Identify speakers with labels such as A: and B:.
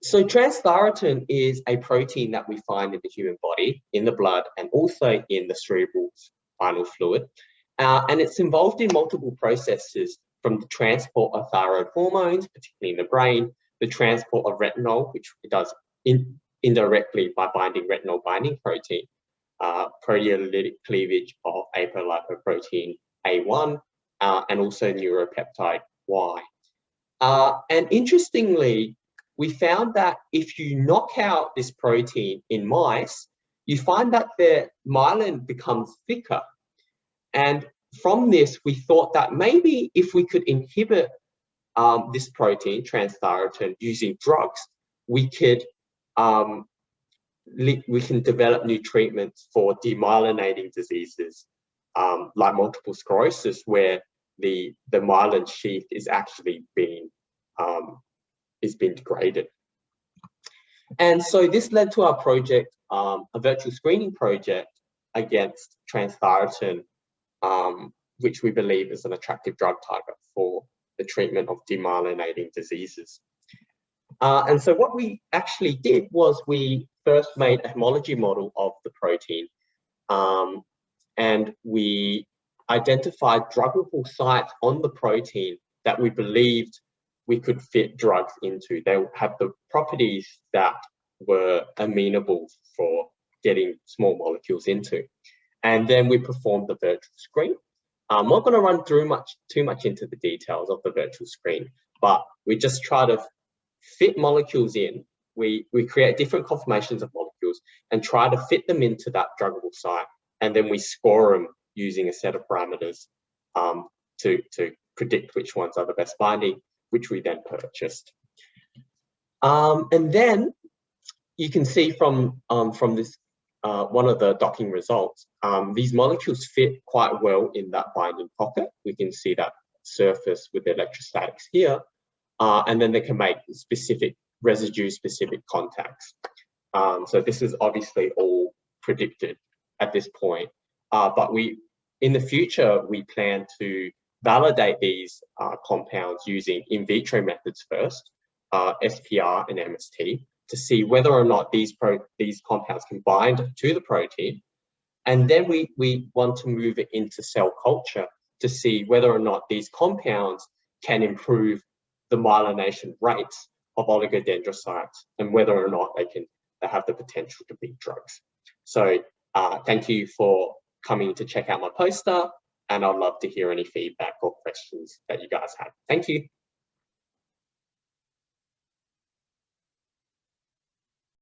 A: So transthyretin is a protein that we find in the human body, in the blood, and also in the cerebral spinal fluid. And it's involved in multiple processes, from the transport of thyroid hormones, particularly in the brain, the transport of retinol, which it does indirectly by binding retinol binding protein, proteolytic cleavage of apolipoprotein A1, and also neuropeptide Y. And interestingly, we found that if you knock out this protein in mice, you find that their myelin becomes thicker. And from this, we thought that maybe if we could inhibit this protein, transthyretin, using drugs, we can develop new treatments for demyelinating diseases like multiple sclerosis, where the myelin sheath is actually being degraded. And so this led to our project, a virtual screening project against transthyretin, which we believe is an attractive drug target for the treatment of demyelinating diseases. And so what we actually did was we first made a homology model of the protein, and we identified druggable sites on the protein that we believed we could fit drugs into. They have the properties that were amenable for getting small molecules into. And then we performed the virtual screen. I'm not going to run through too much into the details of the virtual screen, but we just try to fit molecules in. We create different conformations of molecules and try to fit them into that druggable site, and then we score them using a set of parameters to predict which ones are the best binding, which we then purchased. And then you can see from this one of the docking results, these molecules fit quite well in that binding pocket. We can see that surface with the electrostatics here, and then they can make specific residue-specific contacts. So this is obviously all predicted at this point, but in the future, we plan to validate these compounds using in vitro methods first, SPR and MST, to see whether or not these compounds can bind to the protein. And then we want to move it into cell culture to see whether or not these compounds can improve the myelination rates of oligodendrocytes, and whether or not they have the potential to be drugs. So thank you for coming to check out my poster, and I'd love to hear any feedback or questions that you guys have. Thank you.